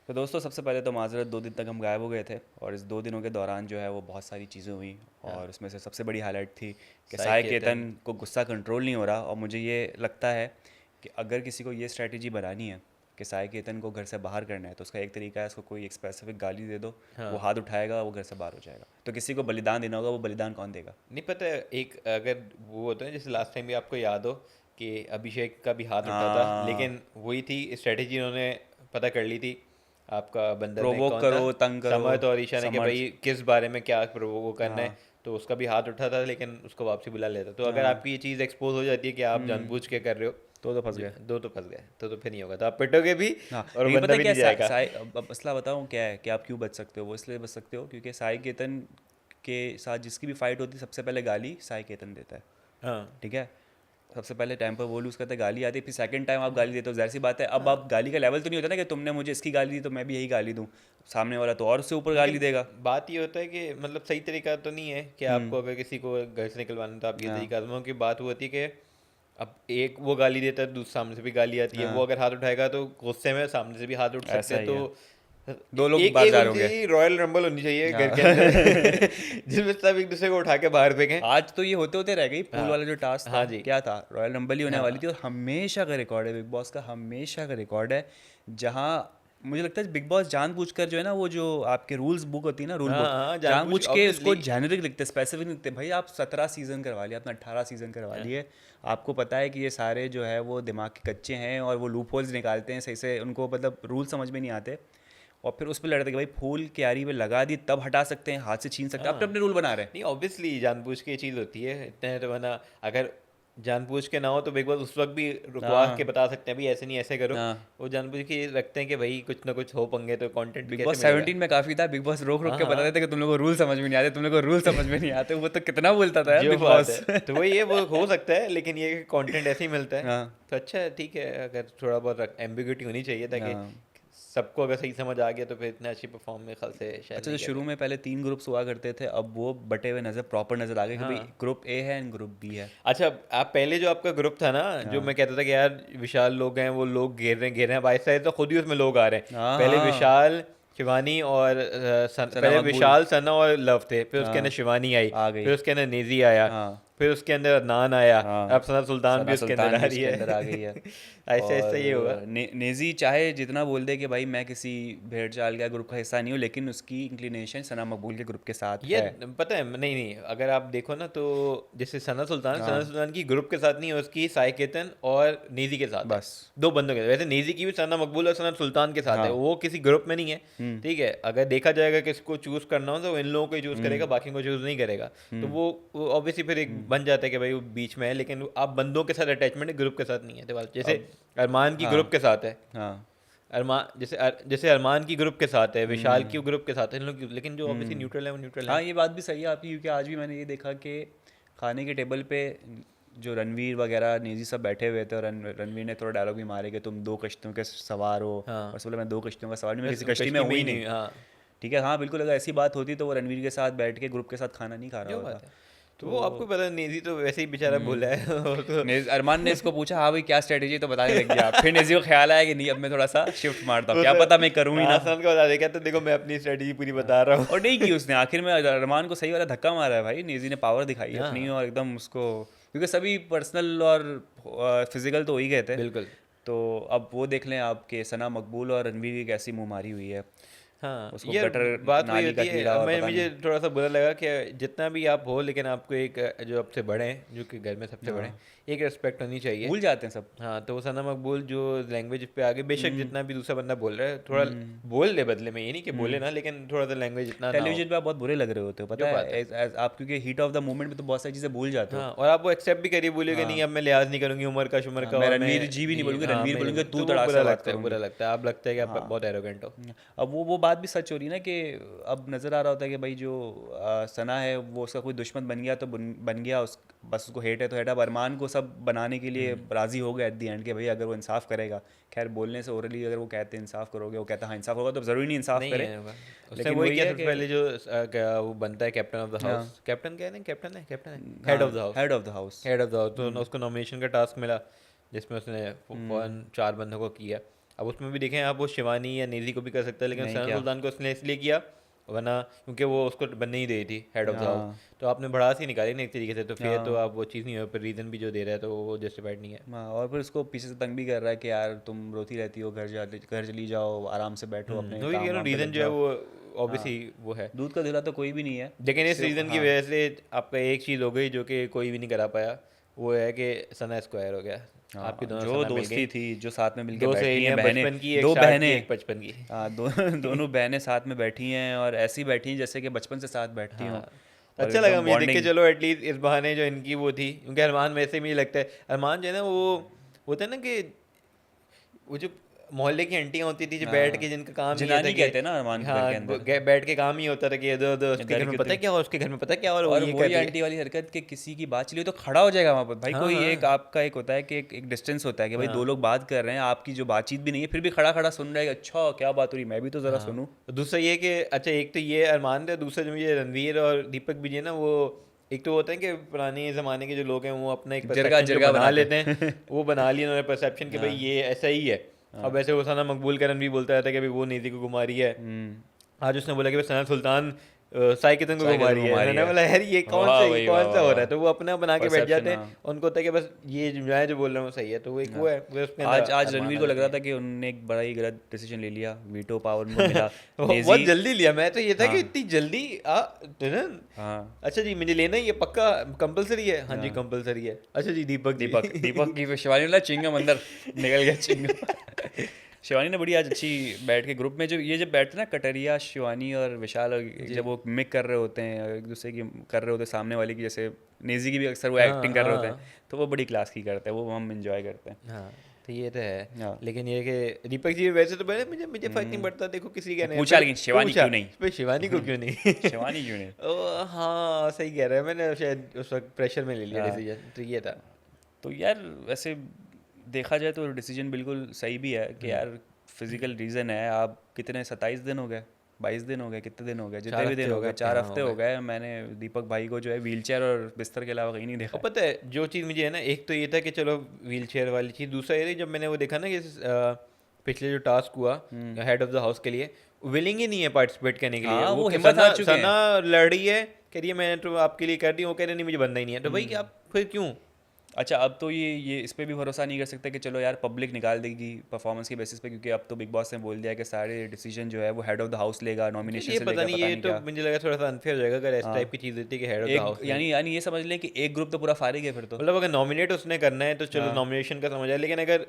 तो दोस्तों, सबसे पहले तो माज़रत, 2 दिन तक हम गायब हो गए थे और इस 2 दिनों के दौरान जो है वो बहुत सारी चीज़ें हुई। हाँ। और उसमें से सबसे बड़ी हाईलाइट थी कि साई साय केतन। केतन को गुस्सा कंट्रोल नहीं हो रहा। और मुझे ये लगता है कि अगर किसी को ये स्ट्रैटेजी बनानी है कि साय केतन को घर से बाहर करना है, तो उसका एक तरीका है, उसको कोई एक स्पेसिफिक गाली दे दो, वो हाँ। हाथ उठाएगा, वो घर से बाहर हो जाएगा। तो किसी को बलिदान देना होगा, वो बलिदान कौन देगा? नहीं पता है, एक अगर वो होता है जैसे लास्ट टाइम भी आपको याद हो कि अभिषेक का भी हाथ उठा था, हाँ, लेकिन वही थी स्ट्रेटेजी, उन्होंने पता कर ली थी। आपका बंदर ने प्रोवोक कौन था, करो, तंग करो। समर्थ और ईशा ने, कि समर्थ। भाई किस बारे में क्या प्रोवोक करना है। हाँ, तो उसका भी हाथ उठा था, लेकिन उसको वापसी बुला लेता। तो अगर हाँ। आपकी ये चीज़ एक्सपोज हो जाती है कि आप जानबूझ के कर रहे हो, तो फंस गए। दो तो फंस गए, तो फिर नहीं होगा, तो आप पिटोगे भी हाँ, और लेकिन पता बंदा है भी क्या नहीं है, जाएगा। साई अब मसला बताऊँ क्या है कि आप क्यों बच सकते हो? वो इसलिए बच सकते हो क्योंकि साई केतन के साथ जिसकी भी फाइट होती है, सबसे पहले गाली साई केतन देता है। हाँ। ठीक है। सबसे पहले टाइम पर वो लूज़ करता है, गाली आती है, फिर सेकंड टाइम आप गाली देते हो, जाहिर सी बात है। अब हाँ। आप गाली का लेवल तो नहीं होता ना कि तुमने मुझे इसकी गाली दी तो मैं भी यही गाली दूँ। सामने वाला तो और उससे ऊपर गाली लेकिन देगा। बात ये होता है कि मतलब सही तरीका तो नहीं है कि हम्म। आपको अगर किसी को घर से निकलवाना है तो आप ये हाँ, तरीका आजमाओ। की बात वो होती है कि अब एक वो गाली देता है, दूसरे सामने से भी गाली आती है, वो हाँ। अगर हाथ उठाएगा तो गुस्से में सामने से भी हाथ उठ सकते ऐसा हैं। ही तो है। दो लोग एक बाहर एक जा रहे होनी होंगे। चाहिए, रॉयल रंबल होनी चाहिए घर के अंदर जिसमें सब एक दूसरे को उठा के बाहर फेंकें। आज तो ये होते होते रह गई। पूल हाँ। वाला जो टास्क था, हाँ जी। क्या था, रॉयल रंबल ही होने वाली हाँ। थी। और हमेशा का रिकॉर्ड है बिग बॉस का, हमेशा का रिकॉर्ड है जहाँ मुझे लगता है बिग बॉस जानबूझकर जो है ना, वो जो आपके रूल्स बुक होती है ना, रूल हाँ। बुक, हाँ, जानबूझ जानबूझ के के उसको ऑब्वियसली। जेनरिक लिखते, स्पेसिफिक लिखते। भाई आप 17 सीज़न करवा लिए, अपना 18 सीज़न करवा लिए, आपको पता है कि ये सारे जो है वो दिमाग के कच्चे हैं और वो लूप होल्स निकालते हैं सही से, उनको मतलब रूल समझ में नहीं आते। और फिर उस पर लड़ते कि भाई फूल क्यारी पे लगा दी तब हटा सकते हैं, हाथ से छीन सकते हैं, अपने हाँ। अपने रूल बना रहे हैं। नहीं, ऑब्वियसली जानबूझ के ये चीज़ होती है, इतने तो वरना अगर जानबूझ के ना हो तो बिग बॉस उस वक्त भी रुकवा के हाँ, बता सकते हैं भाई ऐसे नहीं ऐसे करो। हाँ। वो जानबूझ के रखते हैं कि भाई कुछ ना कुछ हो पंगे, तो कंटेंट बिग कैसे बॉस मिलेगा। 17 में काफी था, बिग बॉस रोक रोक हाँ। के बताते हाँ। थे कि तुम लोगों को रूल समझ में नहीं आते, तुम लोगों को रूल समझ में नहीं आते। वो तो कितना बोलता था यार जो बिग बात बॉस। है, तो वही है, वो हो सकता है, लेकिन ये कंटेंट ऐसे ही मिलता है। हाँ, तो अच्छा है, ठीक है, अगर थोड़ा बहुत एम्बिग्यूटी होनी चाहिए ताकि हाँ। सबको अगर सही समझ आ गया तो फिर इतना अच्छी परफॉर्म में खल से शायद अच्छा, नहीं तो कर शुरू रहे। में पहले 3 ग्रुप्स हुआ करते थे, अब वो बटे हुए नजर, प्रॉपर नजर आ गए कि भाई हाँ। ग्रुप ए है एंड ग्रुप बी है। अच्छा, आप पहले जो आपका ग्रुप था ना, जो हाँ, मैं कहता था कि यार विशाल लोग हैं, वो लोग घेर रहे हैं, बाईस साइड तो खुद ही उसमें लोग आ रहे हैं। हाँ। पहले हाँ, विशाल, शिवानी और सना पहले मकबूल। विशाल, सना और लव थे, फिर उसके अंदर हाँ, शिवानी आई, आ गई। फिर उसके अंदर नेजी आया, हाँ, फिर उसके अंदर अदनान आया, अब हाँ। सना सुल्तान भी सना उसके अंदर सुल्तान आ भी रही उसके अंदर आ है गई है। ऐसे और ऐसे ये होगा। नेजी चाहे जितना बोल दे कि भाई मैं किसी भेड़ चाल का ग्रुप का हिस्सा नहीं हूँ, लेकिन उसकी इंक्लिनेशन सना मकबूल के ग्रुप के साथ ये है। पता है, नहीं नहीं, अगर आप देखो ना तो जैसे सना हाँ, सुल्तान की ग्रुप के साथ नहीं है, उसकी साई केतन और नेजी के साथ है। बस। दो बंदों के, वैसे नेजी की भी सना मकबूल और सना सुल्तान के साथ है, हाँ। वो किसी ग्रुप में नहीं है। हम्म। ठीक है, अगर देखा जाएगा कि इसको चूज करना हो तो वो इन लोगों को ही चूज हम्म। करेगा, बाकी को चूज नहीं करेगा। तो हम्म। वो ऑब्वियसली फिर एक हम्म। बन जाता है कि भाई वो बीच में है, लेकिन आप बंदों के साथ अटैचमेंट है, ग्रुप के साथ नहीं है। तो जैसे अब। अरमान की हाँ, ग्रुप के साथ है, हाँ। अरमान जैसे अरमान की ग्रुप के साथ है, विशाल हम्म। की ग्रुप के साथ है, इन लोग लेकिन जो ऑब्वियसली हम्म। न्यूट्रल है वो न्यूट्रल हाँ, है। ये बात भी सही है आपकी, क्योंकि आज भी मैंने ये देखा कि खाने के टेबल पे जो रणवीर वगैरह नेजी सब बैठे हुए थे, और रणवीर ने थोड़ा डायलॉग भी मारे कि तुम 2 कश्तियों के सवार हो। और हाँ, उसने बोला मैं 2 कश्तियों का सवार नहीं, मैं बस किसी कश्ती में कश्ती हूँ में ही ही नहीं। नहीं, हाँ। ठीक है, हाँ, बिल्कुल। अगर ऐसी बात होती तो वो रणवीर के साथ बैठ के ग्रुप के साथ खाना नहीं खा रहा जो होता। बात है, तो तो वो आपको पता है, नेजी तो वैसे ही बेचारा भूला हम्म। है वो तो। अरमान ने इसको पूछा, हाँ भाई क्या स्ट्रेटेजी, तो बताने लग गया। फिर नेजी को ख्याल आया कि नहीं, अब मैं थोड़ा सा शिफ्ट मारता हूँ, क्या पता मैं करूँ ही ना। आसान का बता दे, कहते देखो मैं अपनी स्ट्रेटजी पूरी हाँ। बता रहा और नहीं की हूँ उसने, आखिर में अरमान को सही वाला धक्का मारा है भाई, नेजी ने पावर दिखाई है अपनी, हाँ, और एकदम उसको, क्योंकि सभी पर्सनल और फिजिकल तो हो ही गए थे। बिल्कुल। तो अब वो देख लें आपके सना मकबूल और रणवीर की कैसी मुंहमारी हुई है। हाँ, उसको यार गटर बात वही नाली का होती है। कीड़ा अब और मैं पता मुझे नहीं। थोड़ा सा बुरा लगा कि जितना भी आप हो, लेकिन आपको एक जो आपसे बड़े हैं, जो कि घर में सबसे बड़े हैं, हाँ, एक रिस्पेक्ट होनी चाहिए। भूल जाते हैं सब। हाँ, तो वो सना मकबूल जो लैंग्वेज पे आगे, बेशक हम्म। जितना भी दूसरा बंदा बोल रहा है थोड़ा हम्म। बोल ले बदले में, ये नहीं कि बोले हम्म। ना, लेकिन थोड़ा सा लैंग्वेज इतना ना हो। टेलीविजन पे आप बहुत बुरे लग रहे होते हो, पता जो है, बात है। आप क्योंकि हीट ऑफ द मोमेंट में तो बहुत सारी चीज़ें भूल जाते हो। हाँ, और आप वो एक्सेप्ट भी करिए, बोलिए कि नहीं हाँ। अब मैं लिहाज नहीं करूंगी उम्र का शुमर हाँ, का, मैं और मैं रणवीर जी भी नहीं नहीं, बोलूँगी, हाँ रणवीर मैं नहीं बोलूँगी, तू तो वो तड़ाक बुरा से बात लगता है, करूँगी। बुरा लगता है। आप लगता है कि आप हाँ। बहुत एरोगेंट हो। अब वो बात भी सच हो रही है ना कि अब नज़र आ रहा होता है कि भाई जो सना है वो उसका कोई दुश्मन बन गया तो बन गया, उस बस उसको हेट है तो हेट। अब अरमान को सब बनाने के लिए राज़ी हो गए एट दी एंड के भाई अगर वो इंसाफ करेगा। खैर बोलने से ओरली अगर वो कहते हैं इंसाफ करोगे, वो कहता है हाँ इंसाफ होगा, तो ज़रूरी नहीं इंसाफ नहीं करे। है उसने लेकिन वही वही किया है सबसे कि पहले, जो क्या वो बनता है कैप्टन ऑफ द हाँ, हाउस, कैप्टन क्या है, कैप्टन है, हेड हाँ, of the house. Head of the house. Head of the house, तो उसको नॉमिनेशन का टास्क मिला, जिसमें उसने फौरन 4 बंदों को किया। अब उसमें भी देखें आप, वो शिवानी या नेजी को भी कर सकता है, लेकिन नहीं सना क्या सुल्तान को उसने इसलिए किया वरना, क्योंकि वो उसको बनने ही दे थी हेड ऑफ द हाउस। हाँ तो आपने भड़ास ही निकाली ना एक तरीके से, तो फिर तो हाँ आप वो चीज़ नहीं हो, पर रीज़न भी जो दे रहा है तो वो जस्टिफाइड नहीं है। हाँ, और फिर उसको पीछे से तंग भी कर रहा है कि यार तुम रोती रहती हो, घर चली जाओ, आराम से बैठो, अपने वही कह काम रहा हूँ, वाम पे रीज़न लग जो है जाओ। वो हाँ, ऑब्वियसली वो है। दूध का धुला तो कोई भी नहीं है, लेकिन इस सिर्फ रीज़न की हाँ वजह से आपका एक चीज़ हो गई जो कि कोई भी नहीं करा पाया, वो है कि सना स्क्वायर हो गया, आपकी हाँ, दोनों जो सना मिल गई। दोस्ती थी, जो साथ में मिलके दो बैठी हैं सहेलियां बहनें, बचपन की, एक दो 60 की बहनें, एक 55 की। हाँ दोनों बहनें साथ में बैठी हैं और ऐसी बैठी हैं जैसे कि बचपन से साथ बैठती हों, हाँ, और अच्छा लगा एकदम मुझे देख के, बॉन्डिंग। चलो एटलीस्ट इस बहाने जो इनकी वो थी, क्योंकि अरमान वैसे मुझे लगता है, अरमान जो है ना वो होता है ना कि वो जो मोहल्ले की आंटियां होती थी जो बैठ हाँ, के, जिनका काम ही ये था जनानी कि कहते हैं ना अरमान के घर हाँ के अंदर, बैठ के काम ही होता था कि इधर उधर उसके घर इधर में की पता है उधर। क्या हो, उसके घर में पता है क्या हो रहा है, वो और ये कर वही रही है। आंटी वाली हरकत कि किसी की बात चली हो तो खड़ा हो जाएगा वहाँ पर भाई, हाँ कोई हाँ एक आपका एक होता है कि एक डिस्टेंस होता है कि भाई दो हाँ लोग बात कर रहे हैं, आपकी जो बातचीत भी नहीं है, फिर भी खड़ा खड़ा सुन रहे हैं, अच्छा क्या बात हो रही, मैं भी तो ज़रा हाँ। सुनूं। तो दूसरा ये कि अच्छा, एक तो ये अरमान था, दूसरा जो मुझे रणवीर और दीपक भी जो है ना, वो एक तो होता है कि पुराने ज़माने के जो लोग हैं वो अपना एक जरगा परसेप्शन जो जरगा बना बनाते लेते हैं, हैं। वो बना लिया उन्होंने परसेप्शन कि भाई हाँ ये ऐसा ही है। अब हाँ ऐसे वो सना मकबूल का रणवीर बोलता रहता है कि भाई वो नीति को घुमा रही है, हम्म, आज उसने बोला कि भाई सना सुल्तान साई कितन को घुमा साइकिल रही है, घुमा रही मैंने है, बोला यार ये वाह ये भाई वाह कौन सा वाह हो रहा वाह, है, तो वो अपना बना के बैठ परसेप्शन जाते हैं, हाँ उनको होता है कि बस ये जो मैं जो बोल रहा हूँ सही है, तो वो एक वो हाँ। है, वो उसके अंदर आज आज अरमान रणवीर आ को लग जाती रहा है। था कि उन्होंने एक बड़ा ही गलत डिसीजन ले लिया, वीटो पावर उनको मिला। वो नेजी, बहुत जल्दी लिया, मैं तो ये था कि हाँ इतनी जल्दी दुल्हन, हाँ अच्छा जी मुझे लेना ही है पक्का, कंपलसरी है, हाँ जी हाँ, कंपलसरी है, अच्छा जी दीपक दीपक जी। दीपक की शिवानी वाला चिंगम अंदर निकल गया चिंगम। शिवानी ने बड़ी आज अच्छी बैठ के ग्रुप में, जो ये जब बैठते हैं ना कटरिया शिवानी और विशाल, और जी जब वो मिक कर रहे होते हैं और एक दूसरे की कर रहे होते हैं सामने वाले की, जैसे नेजी की भी अक्सर वो हाँ एक्टिंग कर रहे होते हैं, हाँ तो वो बड़ी क्लास की करते हैं, वो हम इंजॉय करते हैं। हाँ, तो ये तो है। हाँ लेकिन ये कि दीपक जी वैसे तो बोले मुझे मुझे फर्क नहीं पड़ता, देखो किसी का वो नहीं, पूछा फिर लेकिन शिवानी पूछा क्यों नहीं। फिर शिवानी को क्यों नहीं। शिवानी क्यों नहीं। ओ हाँ सही कह रहा है, मैंने शायद उस वक्त प्रेशर में ले लिया हाँ, डिसीजन, तो ये था। तो यार वैसे देखा जाए तो डिसीजन बिल्कुल सही भी है कि यार फिजिकल रीज़न है, आप कितने 27 दिन हो गए, 22 दिन हो गए, कितने दिन हो गए, जितने 4 भी हफ्ते दिन हो हो गए गए, आपके 4 यहाँ हफ्ते हो हो गए। गए, मैंने दीपक भाई को जो है व्हीलचेयर और बिस्तर के अलावा कहीं नहीं देखा और है। पता है जो चीज़ मुझे है ना, एक तो ये था कि चलो व्हील चेयर वाली चीज़, दूसरा ये जब मैंने वो देखा ना कि पिछले जो टास्क हुआ हेड ऑफ द हाउस के लिए, विलिंग ही नहीं है पार्टिसिपेट करने के लिए, हाँ वो वो हिम्मत हार चुके हैं। सना लड़ रही है, कह रही है मैंने तो आपके लिए कर दी, वो कह रहे नहीं मुझे बनना ही नहीं है, तो भाई आप फिर क्यों। अच्छा अब तो ये इस पे भी भरोसा नहीं कर सकते कि चलो यार पब्लिक निकाल देगी परफॉर्मेंस के बेसिस पे, क्योंकि अब तो बिग बॉस ने बोल दिया कि सारे डिसीजन जो है वो हेड ऑफ द हाउस लेगा, नॉमिनेशन ये से पता लेकर नहीं, पता ये नहीं तो क्या। मुझे लगा थोड़ा सा अनफेयर हो जाएगा अगर इस हाँ टाइप की चीज़ होती है कि हेड ऑफ द एक हाउस नहीं। यानी ये समझ लें कि एक ग्रुप तो पूरा फारिग है फिर तो। मतलब अगर नॉमिनेट उसने करना है तो चलो हाँ नॉमिनेशन का समझ आया, लेकिन अगर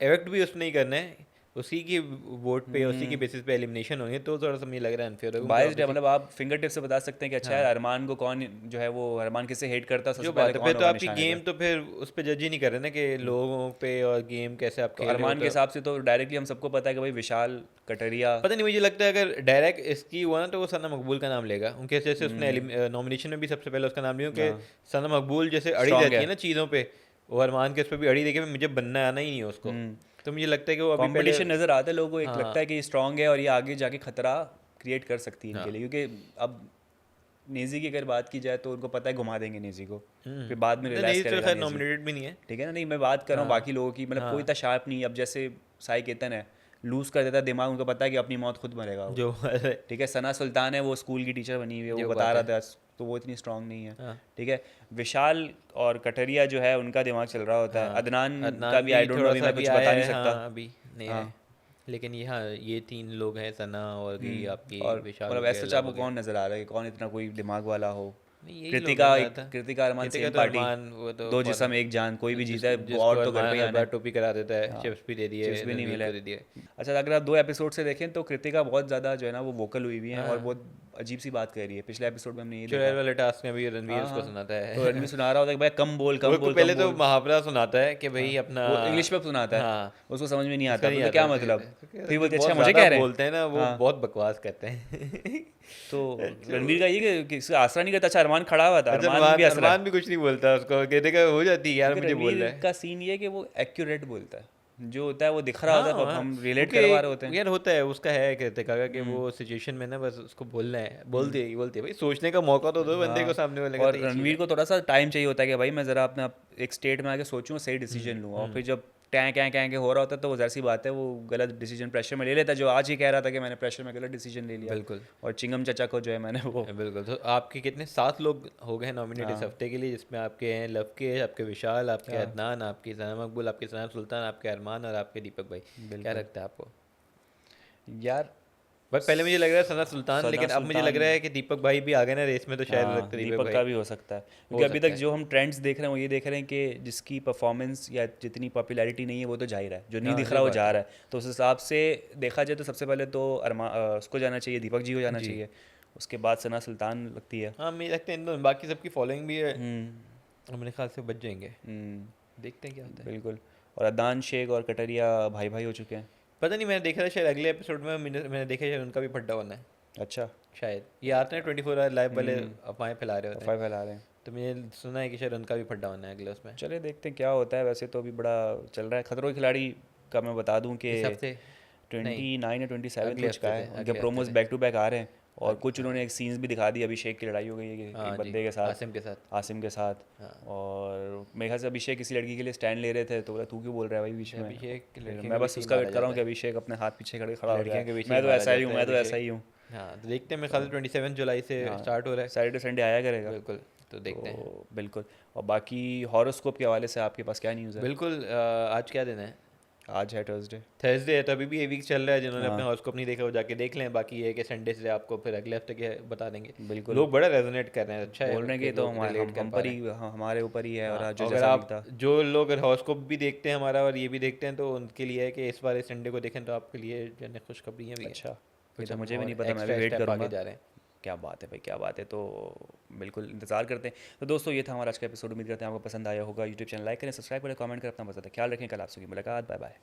इवेक्ट भी उसने ही करना है, उसी की वोट पे उसी की बेसिस पे एलिमिनेशन होनी है, तो थोड़ा सा मुझे लग रहा है अनफेयर होगा, बायस्ड है, क्योंकि मतलब आप फिंगर टिप से बता सकते हैं कि अच्छा यार हाँ अरमान को कौन जो है वो, अरमान किससे हेट करता है, सबसे जो पहले बात है, फिर कौन तो होगा आपकी निशाने गेम पे। तो फिर उस पर जज ही नहीं कर रहे ना कि लोगों पे और गेम कैसे आप तो खेल रहे हो, अरमान के तो हिसाब से तो डायरेक्टली हम सबको पता है कि भाई विशाल कटरिया। पता नहीं, मुझे लगता है अगर डायरेक्ट इसकी हुआ ना तो वो सना मकबूल का नाम लेगा, उनके जैसे उसने नॉमिनेशन में भी सबसे पहले उसका नाम लिया, क्योंकि हाँ सना मकबूल जैसे अड़ी स्ट्रांग रहती है। है ना चीज़ों पे, वो अरमान के उस पर भी अड़ी देखी, मुझे बनना आना ही नहीं है उसको, तो मुझे लगता है कि वो अभी पहले कंपटीशन नज़र आता है लोगों को, एक हाँ लगता है कि स्ट्रांग है और ये आगे जाके खतरा क्रिएट कर सकती है हाँ इनके लिए, क्योंकि अब नेजी की अगर बात की जाए तो उनको पता है घुमा देंगे नेजी को, फिर बाद में रियलाइज नहीं तो करेगा खैर नेजी। नॉमिनेटेड भी नहीं है। ठीक है ना, नहीं मैं बात कर रहा हूँ हाँ बाकी लोगों की, मतलब कोई हाँ इतना शार्प नहीं है। अब जैसे साई केतन है, लूज कर देता है दिमाग, उनको पता है कि अपनी मौत खुद मरेगा वो। जो ठीक है, सना सुल्तान है, वो स्कूल की टीचर बनी हुई है, जो वो बता बात रहा है। था, तो वो इतनी स्ट्रांग नहीं है। हाँ ठीक है, विशाल और कटरिया जो है उनका दिमाग चल रहा होता है, हाँ अदनान का अदनान भी आई भी डोंट नो, थोड़ा अभी सा मैं अभी कुछ आया बता नहीं है, सकता। हाँ अभी नहीं हाँ आया, लेकिन ये हाँ ये 3 लोग हैं, सना और गई आपकी और विशाल हो मतलब गया, ऐसा लव आपको हो गया, कौन नज़र आ रहा है कि कौन इतना कोई दिमाग वाला हो। नहीं यही लोग कृतिका हैं एक, ज़्यादा। कृतिका अरमान कृतिका सेम तो पार्टी, अरमान वो तो दो फॉर जिस्म एक जान, कोई भी जीता है जिसको और तो घर अरमान पे ही हर आना बार है। टोपी करा देता है, हाँ चिप्स भी दे दिए, चिप्स भी नहीं रणवीर मिले। को दे दिए। अच्छा अगर आप 2 एपिसोड से देखें तो कृतिका बहुत ज़्यादा जो है ना वो वोकल हुई हुई है और हाँ बहुत अजीब सी बात कर रही है, पिछले एपिसोड में हमने ये चुड़ैल देखा। वाले टास्क में भी रणवीर हाँ उसको हाँ, सुनाता तो है। रणवीर सुना रहा होता है कि भाई कम बोल वो कम को बोल पहले कम तो बोल। मुहावरा सुनाता है कि भाई हाँ अपना वो इंग्लिश में सुनाता है, हाँ उसको समझ में नहीं उसका आता, नहीं बोलते आता, क्या मतलब, फिर बोलते अच्छा बहुत मुझे ज़्यादा कह रहे हैं। बोलते हैं ना, वो हाँ बहुत बकवास करते हैं। तो रणवीर का ये कि किसी आसरा नहीं करता। अच्छा अरमान खड़ा हुआ था, अच्छा अरमान भी हंस रहा है, अरमान भी कुछ नहीं बोलता, उसको कहते का हो जाती है यार क्योंकि मुझे बोल रहा रणवीर है। का सीन ये है कि वो एक्यूरेट बोलता है, जो होता है वो दिख रहा हाँ होता है, हाँ, हम रिलेट क्योंकि करवा रहे होते हैं। यार होता है उसका है कृतिका का कि वो सिचुएशन में ना बस उसको बोलना है, बोलती है भाई, सोचने का मौका तो दो बंदे को, हाँ सामने वाले का, और तो ये चीज़ रणवीर है। को थोड़ा सा टाइम चाहिए होता है कि भाई मैं ज़रा अपना एक स्टेट में आके सोचूं, सही डिसीजन लूँ, और फिर जब टैं कैं कैं के हो रहा होता है तो वो ज़ाहिर सी बात है वो गलत डिसीजन प्रेशर में ले लेता है, जो आज ही कह रहा था कि मैंने प्रेशर में गलत डिसीजन ले लिया। बिल्कुल। और चिंगम चचा को जो है मैंने वो बिल्कुल। तो आपके कितने 7 लोग हो गए नॉमिनेट इस हाँ। हफ्ते के लिए, जिसमें आपके हैं लवकेश, आपके विशाल, आपके हाँ। अदनान, आपकी सना मकबूल, आपके सना सुल्तान, आपके अरमान और आपके दीपक भाई। क्या बिल्कुल लगता है आपको? यार। भाई पहले मुझे लग रहा है सना सुल्तान, सना लेकिन अब मुझे लग सुल्तान, रहा है कि दीपक भाई भी आ गए ना रेस में, तो शायद हाँ लगता है दीपक दीपक भाई का भी हो सकता है, हो क्योंकि अभी सकता तक है। जो हम ट्रेंड्स देख रहे हैं वो ये देख रहे हैं कि जिसकी परफॉर्मेंस या जितनी पॉपुलैरिटी नहीं है वो तो जा ही रहा है, जो नहीं हाँ, दिख सही रहा वो बात जा है। रहा है। तो उस हिसाब से देखा जाए तो सबसे पहले तो उसको जाना चाहिए, दीपक जी को जाना जी। चाहिए, उसके बाद सना सुल्तान लगती है। हाँ, मुझे लगता है इन दोनों, बाकी सबकी फॉलोइंग भी है, मेरे ख्याल से बच जाएंगे। देखते हैं क्या होता है। बिल्कुल। और अदनान शेख और कटरिया भाई भाई हो चुके हैं। पता नहीं, मैंने देखा था शायद अगले एपिसोड में, मैंने देखा शायद उनका भी फड्डा होना है अच्छा। शायद। ये आते हैं 24 आवर लाइव वाले अफवाहें फैला रहे होते हैं, अफवाह फैला रहे हैं। तो मैंने सुना है कि शायद उनका भी फड्डा होना है अगले उसमें। चले देखते हैं क्या होता है। वैसे तो अभी बड़ा चल रहा है खतरों के खिलाड़ी का, मैं बता दूं कि इस हफ्ते नहीं, 29 या 27 अगले कुछ का हफ्ते है, से, उनके अगले प्रोमोज हफ्ते बैक टू बैक आ रहे हैं। और से। कुछ उन्होंने एक सीन्स भी दिखा दी, अभिषेक की लड़ाई हो गई है कि हाँ एक जी, बंदे के साथ, आसिम के साथ। आसिम के साथ। हाँ। और मेरे ख्याल से अभिषेक किसी लड़की के लिए स्टैंड ले रहे थे, तो बोला तू क्यों बोल रहा है भाई बीच में। अभिषेक फिर लड़कियों मैं के बस बीच ही उसका मारा वेट कर रहा हूँ कि जाता है, अभिषेक अपने हाथ पीछे खड़े खड़ा हो लड़कियों के जाए। बीच ही मैं तो मारा ऐसा ही हूँ, जाता है मैं तो ऐसा अभिषेक। ही हूँ। हाँ, तो देखते हैं, मेरे ख्याल से 27 जुलाई से हाँ, स्टार्ट हो रहा है। सैटरडे संडे आया करेगा। बिल्कुल, तो देखते हैं। तो बिल्कुल। और बाकी हॉरोस्कोप के हवाले से आपके पास क्या न्यूज़ है? बिल्कुल। आज क्या दिन है? आज है थर्सडे। थर्सडे है, तो अभी भी ये वीक चल रहा है, जिन्होंने अपने हाँ हॉरोस्कोप नहीं देखा वो जाके देख लें। बाकी ये है कि संडे से आपको फिर अगले हफ्ते के बता देंगे। बिल्कुल। लोग बड़ा रेजोनेट कर रहे हैं, अच्छा है बोल रहे हैं कि कि तो लोग रिलेट कर हम पा पर रहे ही, हैं। हमारे ऊपर ही है। और हाँ, आज जो अगर जैसा आप लिखता। जो लोग हॉरोस्कोप भी देखते हैं हमारा और ये भी देखते हैं, तो उनके लिए है कि इस बार इस संडे को देखें, तो आपके लिए जो है खुशखबरियाँ भी हैं। अच्छा, ये कुछ तो हम मुझे भी और नहीं पता, मैं भी एक्स्ट्रा वेट स्टेप करूँगा। आगे जा रहे हैं। क्या बात है भाई, क्या बात है। तो बिल्कुल इंतजार करते हैं। तो दोस्तों ये था हमारा आज का एपिसोड, उम्मीद करते हैं आपको पसंद आया होगा। यूट्यूब चैनल लाइक करें, सब्सक्राइब करें, कमेंट करें, अपना पसंद है ख्याल रखें। कल आपसे मुलाकात, बाय बाय।